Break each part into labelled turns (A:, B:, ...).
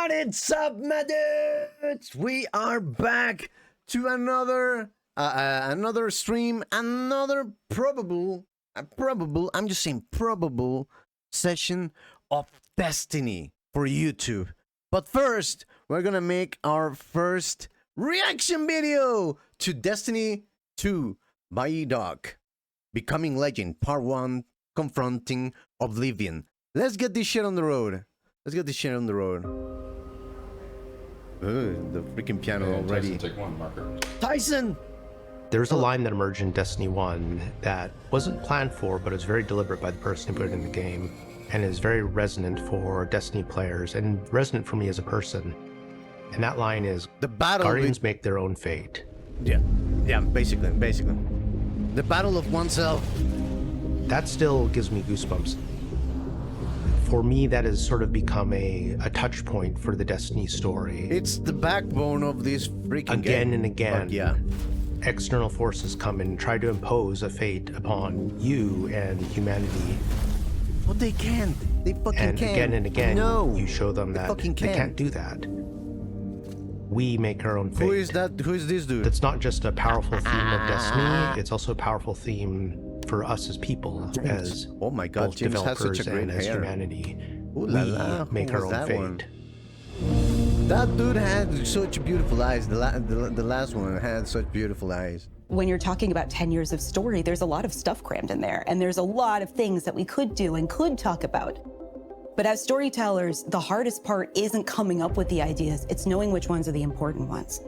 A: What is up, my dudes? We are back to another stream, another probable session of Destiny for YouTube. But first, we're gonna make our first reaction video to Destiny 2 by ViDoc, Becoming Legend, Part 1, Confronting Oblivion. Let's get this shit on the road. The freaking piano already.
B: Tyson, take one marker.
A: Tyson!
C: There's a line that emerged in Destiny 1 that wasn't planned for, but is very deliberate by the person who put it in the game, and is very resonant for Destiny players, and resonant for me as a person. And that line is,
A: The battle
C: Guardians make their own fate.
A: Yeah, basically. The battle of oneself.
C: That still gives me goosebumps. For me, that has sort of become a touch point for the Destiny story.
A: It's the backbone of this freaking
C: Again
A: game.
C: and again.
A: Yeah.
C: External forces come and try to impose a fate upon you and humanity.
A: But they can't. They fucking
C: And
A: can't.
C: again and again,
A: No.
C: you show them that
A: fucking
C: they
A: can't.
C: can't do that. We make our own fate.
A: Who is that? Who is this dude?
C: That's not just a powerful theme of Destiny, it's also a powerful theme for us as people, as
A: Oh my god,
C: both
A: James has
C: developers
A: such a great
C: and as
A: hair.
C: humanity.
A: Ooh la la,
C: We make
A: who
C: our
A: was
C: own
A: that
C: fate.
A: one? That dude had such beautiful eyes. The last one had such beautiful eyes.
D: When you're talking about 10 years of story, there's a lot of stuff crammed in there, and there's a lot of things that we could do and could talk about. But as storytellers, the hardest part isn't coming up with the ideas, it's knowing which ones are the important ones.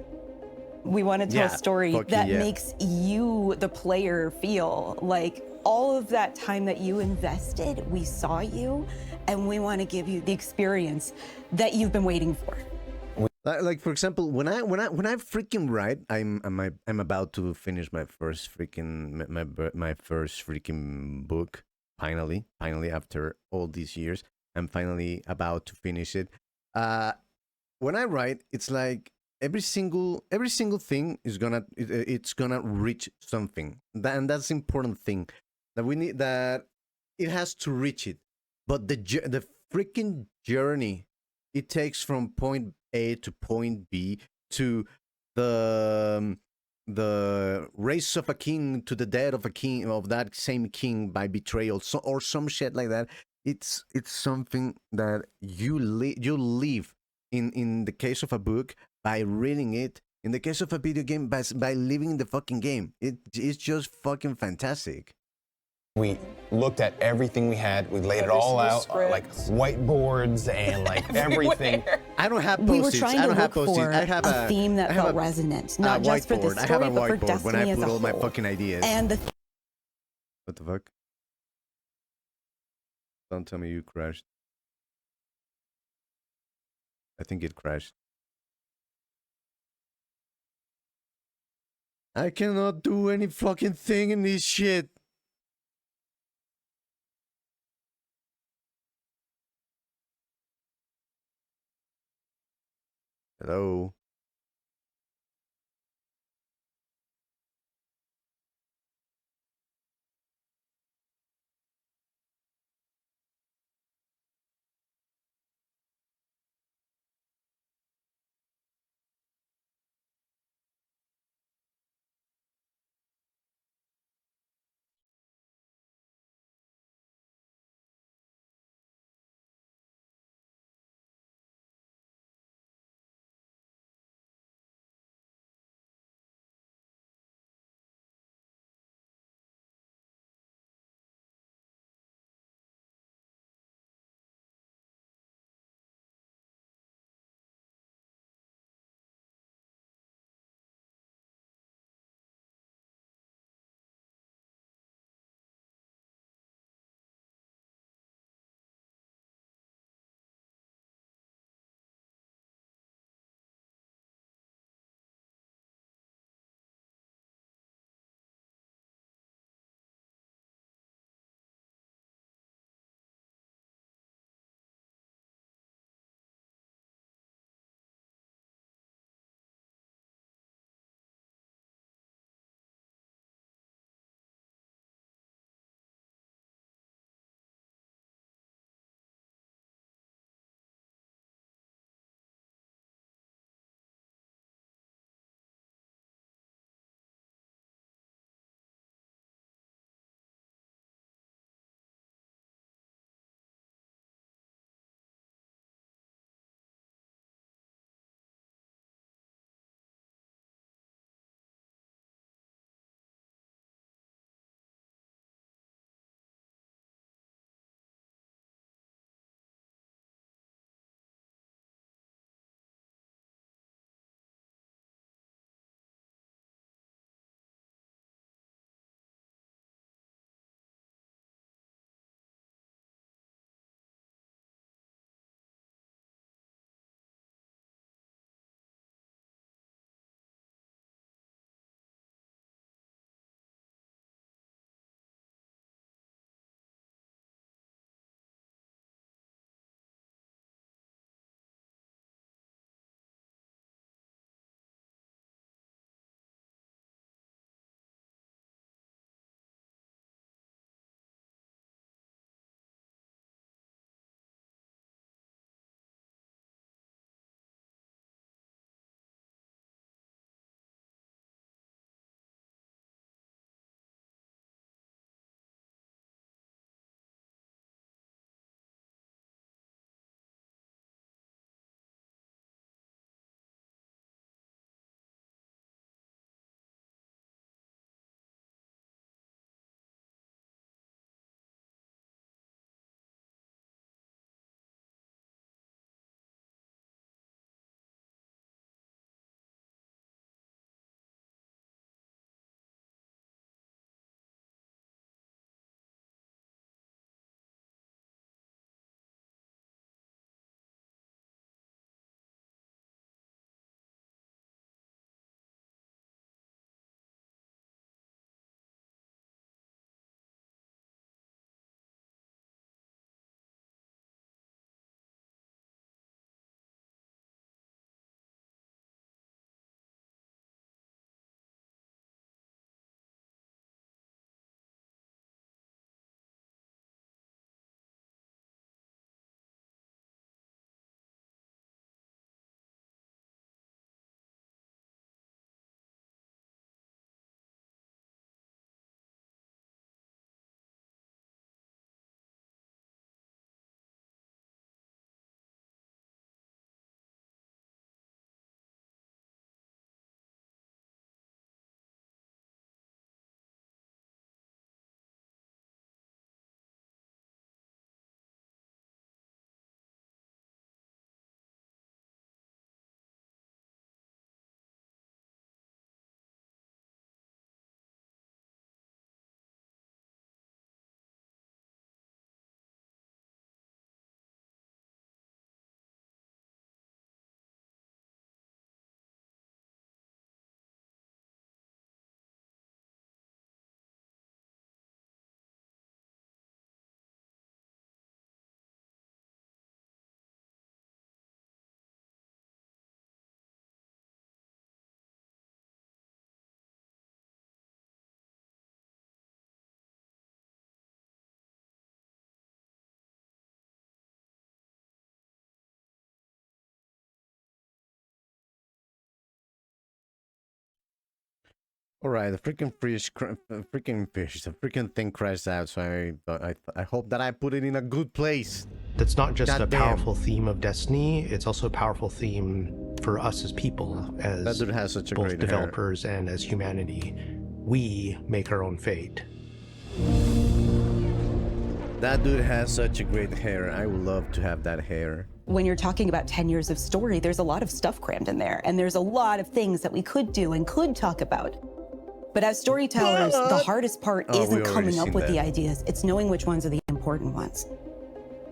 D: We want to tell a story that makes you, the player, feel like all of that time that you invested, we saw you, and we want to give you the experience that you've been waiting for.
A: Like for example, when I freaking write, I'm about to finish my first freaking my first freaking book. Finally, after all these years, I'm finally about to finish it. When I write, it's like every single thing is gonna reach something, and that's the important thing that we need. That it has to reach it, but the freaking journey it takes from point A to point B to the race of a king to the death of a king, of that same king by betrayal, or some shit like that. It's something that you live in the case of a book by reading it. In the case of a video game, by living the fucking game. It's just fucking fantastic.
E: We looked at everything we had. We laid it all out, like whiteboards and like everything.
A: I don't have
D: We were
A: post-its.
D: trying
A: I
D: to
A: don't have
D: look
A: post-its.
D: for
A: I have
D: a theme that felt resonant, not just for the
A: whiteboard. I have a
D: story, but for
A: whiteboard when I
D: Destiny as
A: put
D: a
A: all my
D: whole.
A: fucking ideas.
D: And the
A: What the fuck? Don't tell me you crashed. I think it crashed. I cannot do any fucking thing in this shit. Hello? All right, the freaking the freaking thing crashed out. So I hope that I put it in a good place.
C: That's not just a
A: Goddamn.
C: powerful theme of Destiny, it's also a powerful theme for us as people, as
A: That dude has such a
C: both
A: great
C: developers and as humanity. We make our own fate.
A: That dude has such a great hair. I would love to have that hair.
D: When you're talking about 10 years of story, there's a lot of stuff crammed in there, and there's a lot of things that we could do and could talk about. But as storytellers, the hardest part
A: Oh, we
D: isn't
A: already
D: coming up
A: seen
D: with the
A: that.
D: ideas, it's knowing which ones are the important ones.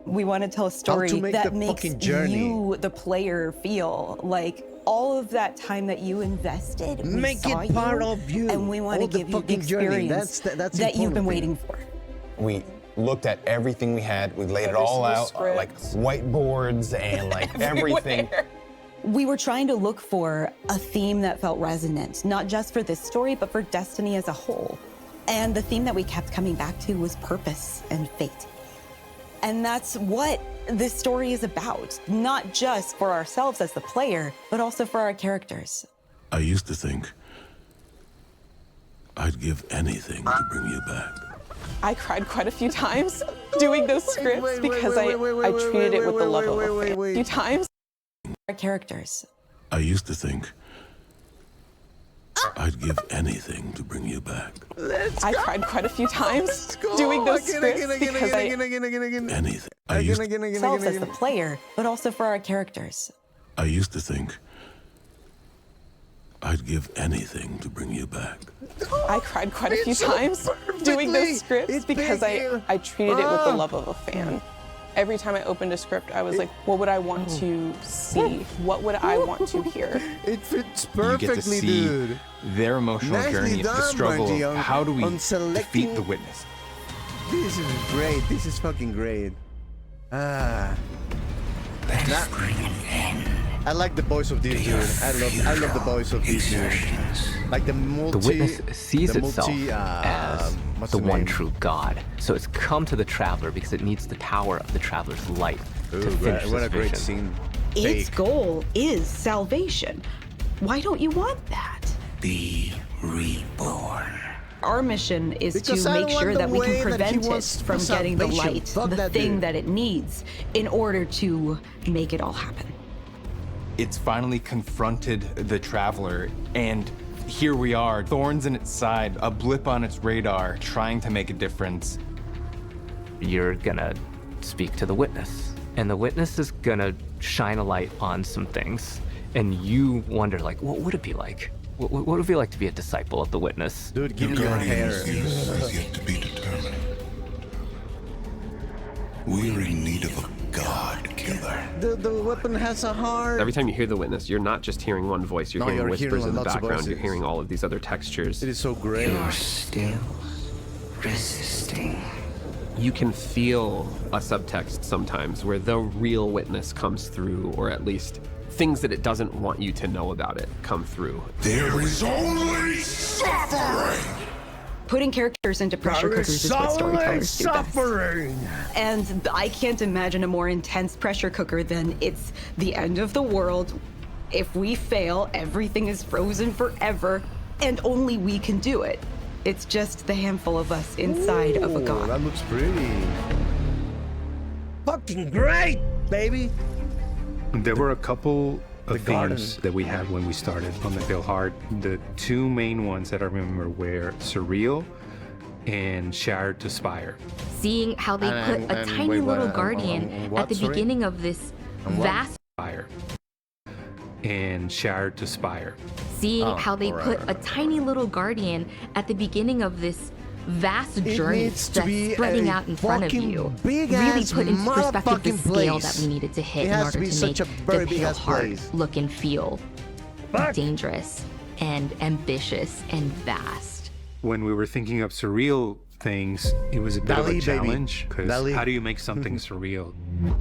D: We want to tell a story
A: make
D: that
A: the
D: makes
A: fucking journey.
D: you, the player, feel like all of that time that you invested, we
A: Make
D: saw
A: it part
D: you,
A: of you.
D: and we want to
A: All the
D: give you the
A: fucking journey.
D: experience
A: That's
D: that you've been
A: important
D: waiting for.
E: We looked at everything we had. We laid it
B: Every
E: all
B: single
E: out,
B: script.
E: like whiteboards and like everything.
D: We were trying to look for a theme that felt resonant, not just for this story, but for Destiny as a whole. And the theme that we kept coming back to was purpose and fate. And that's what this story is about, not just for ourselves as the player, but also for our characters.
F: I used to think I'd give anything to bring you back.
B: I cried quite a few times doing those scripts because I treated it with the love of a fan. A few times.
D: Our characters.
F: I used to think I'd give anything to bring you back.
B: I cried quite a few times doing those scripts because
F: Anything. I used
D: Ourselves as the player, but also for our characters.
F: to think I'd give anything to bring you back.
B: I cried quite a few times doing those scripts because I treated it with the love of a fan. Every time I opened a script, I was like, what would I want to see? What would I want to hear?
A: It fits
G: You get to
A: perfectly,
G: see
A: dude.
G: their emotional
A: Nicely
G: journey,
A: done,
G: the struggle
A: Bungie,
G: of how do we
A: on selecting-
G: defeat the witness.
A: This is great. This is fucking great. Ah. I like the voice of this dude. I love the voice of this dude. Like the multi.
H: The witness sees
A: the
H: itself
A: multi,
H: as
A: what's
H: the one
A: name?
H: true God. So it's come to the traveler because it needs the power of the traveler's light to finish
A: What
H: this
A: a great
H: vision.
A: scene.
I: Its
A: Fake.
I: goal is salvation. Why don't you want that?
F: Be reborn.
I: Our mission is
A: Because
I: to
A: I
I: make
A: don't
I: sure
A: want
I: that
A: the
I: we
A: way
I: can
A: that he
I: prevent it
A: wants
I: from getting the
A: salvation.
I: light,
A: Fuck
I: the
A: that
I: thing
A: dude.
I: that it needs, in order to make it all happen.
G: It's finally confronted the traveler, and here we are, thorns in its side, a blip on its radar, trying to make a difference.
H: You're gonna speak to the witness, and the witness is gonna shine a light on some things, and you wonder, like, what would it be like? What would it be like to be a disciple of the witness?
A: Dude, give me your hair.
F: is yet to be determined. We're in need of a god killer.
A: The weapon has a heart.
J: Every time you hear the witness, you're not just hearing one voice, you're
A: No,
J: hearing
A: you're
J: whispers
A: hearing
J: in the
A: lots of
J: background, you're
A: voices.
J: hearing all of these other textures.
A: It is so great.
F: Still resisting.
J: You can feel a subtext sometimes where the real witness comes through, or at least things that it doesn't want you to know about it come through.
F: There is only suffering.
D: Putting characters into pressure cookers is what storytellers do best.
A: suffering.
D: And I can't imagine a more intense pressure cooker than it's the end of the world. If we fail, everything is frozen forever, and only we can do it. It's just the handful of us inside of a
A: Ooh,
D: god.
A: That looks pretty. Fucking great, baby.
K: There were a couple
A: The
K: of
A: garden.
K: themes that we had when we started on the Bill Hard. The two main ones that I remember were surreal and shattered to spire.
L: Seeing how they put a tiny
A: wait, what,
L: little
A: on
L: guardian
A: what,
L: at the
A: sorry?
L: beginning of this vast.
K: Spire. And shattered to spire.
L: Seeing
A: Oh,
L: how they
A: alright,
L: put a tiny little guardian at the beginning of this vast journey
A: needs to
L: that's
A: be
L: spreading
A: a
L: out in front of
A: fucking
L: you.
A: big-ass
L: Really put into perspective the
A: motherfucking
L: scale
A: place.
L: that we needed to hit
A: It
L: in
A: has
L: order
A: to be
L: to
A: such
L: make
A: a very
L: the Pale
A: big-ass
L: Heart
A: place.
L: look and feel dangerous and ambitious and vast.
K: When we were thinking of surreal things, it was a bit of
A: Dali,
K: a
A: baby.
K: challenge because
A: Dali.
K: how do you make something surreal?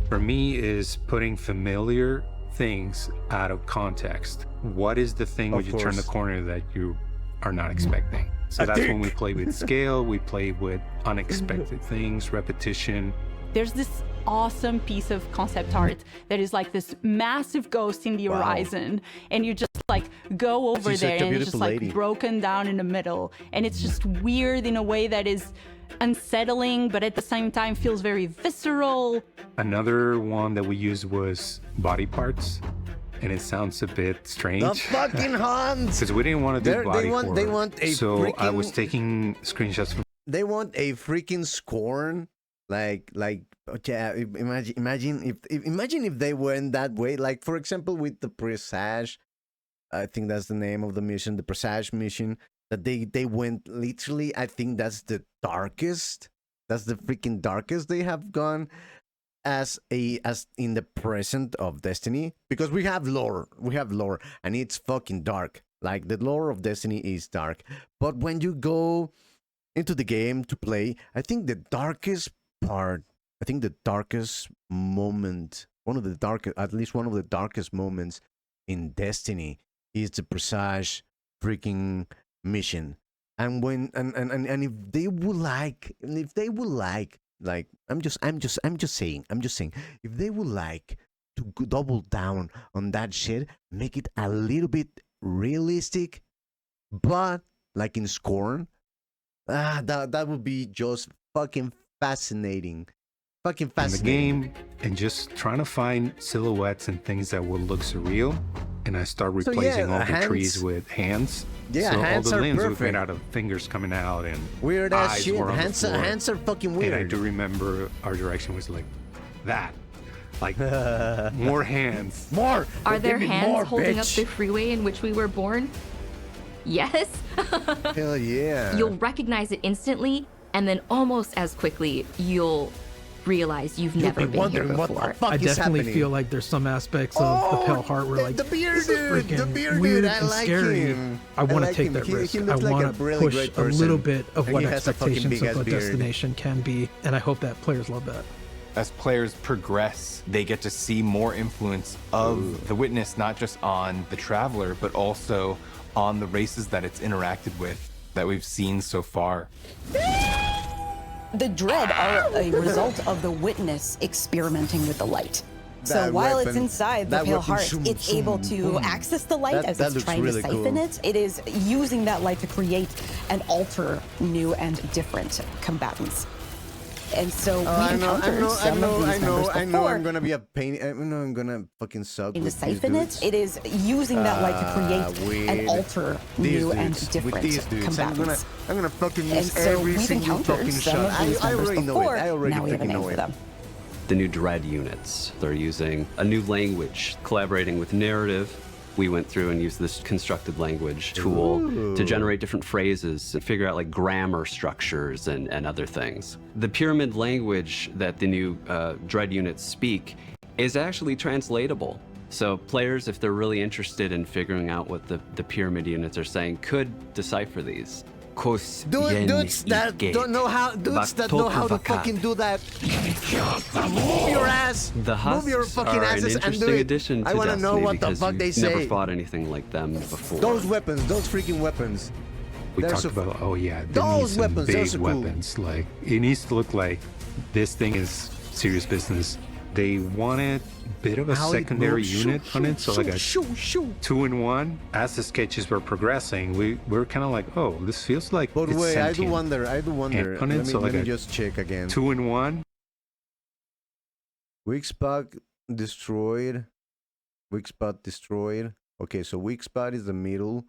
K: For me, is putting familiar things out of context. What is the thing when
A: Of
K: you turn the
A: course.
K: corner that you are not expecting? So that's when we play with scale, we play with unexpected things, repetition.
M: There's this awesome piece of concept art that is like this massive ghost in the horizon, and you just like go over
A: She's
M: there
A: such a
M: and it's just
A: beautiful
M: like
A: lady.
M: broken down in the middle, and it's just weird in a way that is unsettling, but at the same time feels very visceral.
K: Another one that we used was body parts, and it sounds a bit strange.
A: The fucking Hans!
K: Because we didn't want to do body horror.
A: They want a
K: so I was
A: freaking-
K: taking screenshots from
A: They want a freaking scorn, like okay, imagine if they went that way. Like for example, with the Presage, I think that's the name of the mission, the Presage mission. That they went literally. I think that's the darkest. That's the freaking darkest they have gone as in the present of Destiny, because we have lore, and it's fucking dark. Like the lore of Destiny is dark, but when you go into the game to play, I think the darkest part, I think the darkest moment, at least one of the darkest moments in Destiny is the Presage freaking mission. And when and if they would like, I'm just saying, if they would like to double down on that shit, make it a little bit realistic, but like in Scorn, that would be just fucking fascinating. Fucking
K: in the
A: fascinating.
K: game, and just trying to find silhouettes and things that would look surreal. And I start
A: So,
K: replacing
A: yeah,
K: all the
A: hands-
K: trees with hands.
A: Yeah,
K: so
A: hands
K: all the
A: are
K: limbs were
A: perfect.
K: made out of fingers coming out and
A: Weird ass
K: eyes
A: shit.
K: were on the
A: Hands
K: floor.
A: are fucking weird.
K: And I do remember our direction was like that. Like more hands.
A: More.
L: Are there
A: Give me
L: hands
A: more,
L: holding up
A: bitch.
L: the freeway in which we were born? Yes.
A: Hell yeah.
L: You'll recognize it instantly, and then almost as quickly, you'll realize you've never
A: be
L: been here
A: wondering what the
L: before.
A: fuck
N: I
A: is
N: definitely
A: happening.
N: feel like there's some aspects of the Pale Heart where like
A: the beer
N: this is
A: dude, the
N: freaking
A: beer
N: weird
A: dude, I
N: and
A: like
N: scary.
A: him.
N: I want to
A: like
N: take
A: him.
N: that
A: He
N: risk. I
A: looks like
N: want
A: a
N: to
A: really
N: push
A: great
N: a little
A: person.
N: bit of
A: And
N: what
A: he has a fucking
N: expectations
A: big
N: of
A: ass
N: what
A: beard.
N: Destination can be, and I hope that players love that.
G: As players progress, they get to see more influence of the Witness, not just on the Traveler, but also on the races that it's interacted with that we've seen so far.
D: The Dread are a result of the Witness experimenting with the light. So
A: That
D: while it's
A: weapon-
D: inside the
A: that
D: Pale
A: weapon,
D: Heart,
A: zoom,
D: it's
A: zoom,
D: able to
A: boom.
D: access the light
A: That-
D: as
A: that
D: it's
A: looks
D: trying
A: really
D: to siphon
A: cool.
D: it. It is using that light to create and alter new and different combatants. And so we encountered some of these members
A: I know.
D: before.
A: I'm gonna be a pain. I know I'm gonna fucking suck.
D: To
A: with these
D: siphon it,
A: dudes.
D: it is using that light to create and
A: Weird.
D: alter
A: These
D: new and
A: dudes,
D: different
A: with these dudes,
D: combatants.
A: I'm gonna fucking
D: And
A: miss
D: so
A: every
D: we've
A: single
D: encountered
A: fucking
D: some
A: shot.
D: of these
A: I
D: members
A: already know
D: before.
A: it. I already
D: Now we have a
A: freaking
D: name
A: know
D: for
A: it.
D: them.
O: The new Dread units. They're using a new language, collaborating with narrative. We went through and used this constructed language tool to generate different phrases and figure out like grammar structures and other things. The pyramid language that the new Dread units speak is actually translatable. So players, if they're really interested in figuring out what the pyramid units are saying, could decipher these.
A: Dudes that don't know how, to fucking do that. Move your ass.
O: The
A: Move your
O: husks
A: fucking
O: are an
A: asses and do
O: interesting
A: it.
O: addition to
A: I want to know
O: Destiny
A: what the
O: because
A: fuck they
O: you've never
A: say.
O: fought anything like them before.
A: Those weapons, those freaking weapons.
K: We
A: They're
K: talked
A: so-
K: about, oh yeah, there
A: Those
K: needs some
A: weapons,
K: big
A: those are cool.
K: weapons. Like, it needs to look like this thing is serious business. They wanted a bit of a
A: How it
K: secondary
A: moves.
K: unit
A: Shoot,
K: on it, so like a
A: shoot.
K: 2-in-1. As the sketches were progressing, we were kind of like, oh, this feels like
A: But
K: it's
A: wait, I do
K: sentient.
A: wonder.
K: And on it,
A: Let
K: so
A: me
K: like a
A: just check again.
K: 2-in-1.
A: Weak spot destroyed. Weak spot destroyed. Okay, so weak spot is the middle.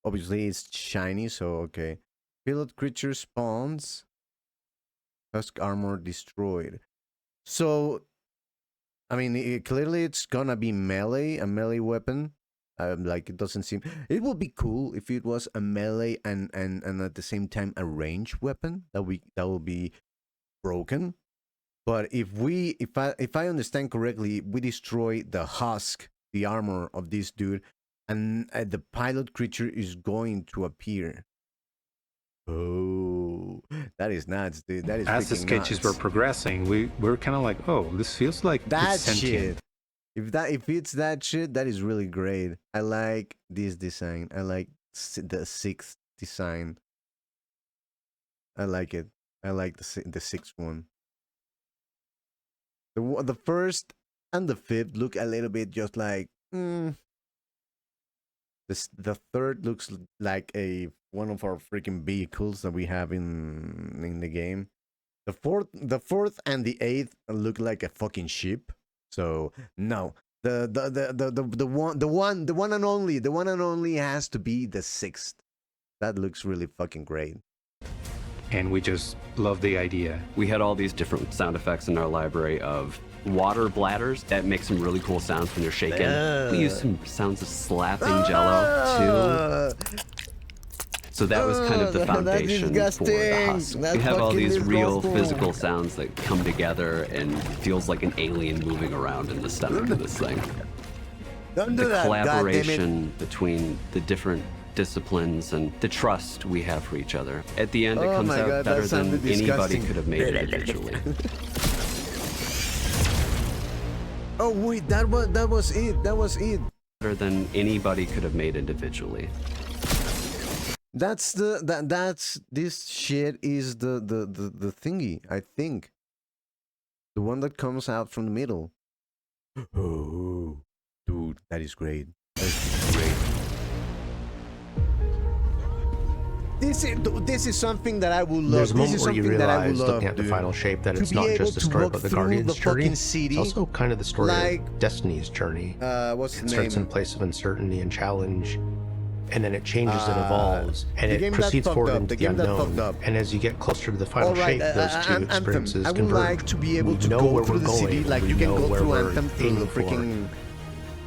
A: Obviously, it's shiny, so okay. Pilot creature spawns. Husk armor destroyed. So, I mean, clearly it's gonna be melee, a melee weapon. Like it doesn't seem. It would be cool if it was a melee and at the same time a ranged weapon. That would be broken. But if I understand correctly, we destroy the husk, the armor of this dude, and the pilot creature is going to appear. Oh, that is nuts, dude. That is
K: As the
A: freaking
K: sketches
A: nuts.
K: were progressing, we were kind of like, oh, this feels like
A: That
K: it's sentient.
A: shit. If it's that shit, that is really great. I like this design. I like the sixth design. I like it. I like the sixth one. The first and the fifth look a little bit just like the The third looks like one of our freaking vehicles that we have in the game. The fourth and the eighth look like a fucking ship. So no, the one and only has to be the sixth. That looks really fucking great.
K: And we just love the idea.
O: We had all these different sound effects in our library of water bladders that make some really cool sounds when you're shaking. We used some sounds of slapping jello too. So that was kind of the foundation for the husk. We have all these real physical sounds that come together and feels like an alien moving around in the stomach of this thing.
A: Don't do that,
O: collaboration between the different disciplines and the trust we have for each other. At the end, it comes out better than anybody could have made it individually.
A: Oh wait, that was it.
O: Better than anybody could have made individually.
A: That's this shit is the thingy, I think. The one that comes out from the middle. Oh, dude, that is great. That is great. This is something that I would love.
C: There's a moment where you realize, looking at the final shape, that it's not just a story about the Guardian's journey. It's also kind of the story of Destiny's journey.
A: What's the name?
C: It starts in a place of uncertainty and challenge, and then it changes and evolves, and it proceeds forward into the unknown. And as you get closer to the final shape, those two experiences converge.
A: I would like to be able to go through the city like you can go through Anthem through the freaking...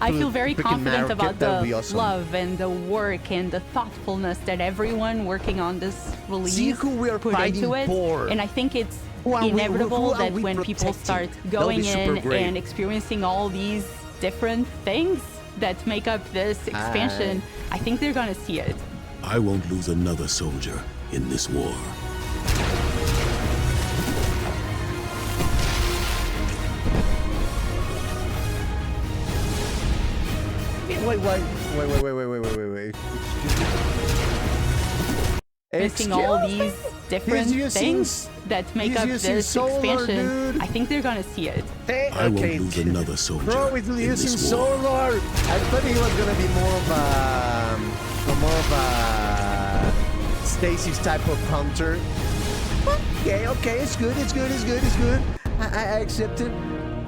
M: I feel very confident about the love and the work and the thoughtfulness that everyone working on this release put into it. And I think it's inevitable that when people start going in and experiencing all these different things that make up this expansion, I think they're gonna see it.
F: I won't lose another soldier in this war.
A: Wait.
M: Missing all these different things that make up this expansion, I think they're gonna see it.
F: I won't lose another soldier.
A: Bro, it's using solar. I thought he was gonna be more of a Stacy's type of hunter. Okay, it's good. I accept it.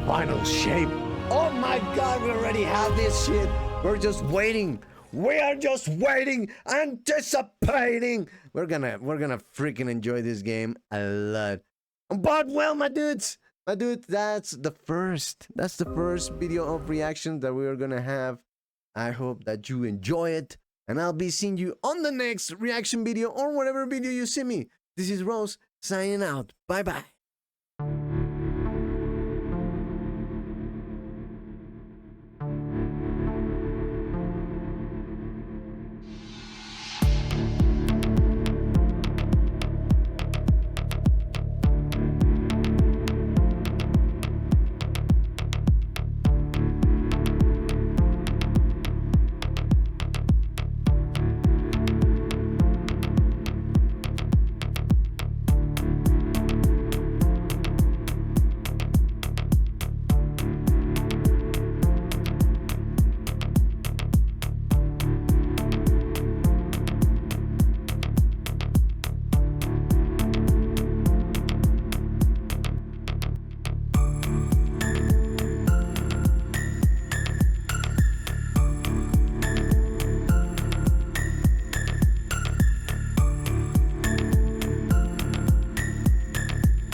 A: Final shape. Oh my God, we already have this shit. We're just waiting. We are just waiting, anticipating. We're gonna freaking enjoy this game a lot. But well, my dudes, that's the first video of reaction that we are gonna have. I hope that you enjoy it, and I'll be seeing you on the next reaction video or whatever video you see me. This is Rose signing out. Bye bye.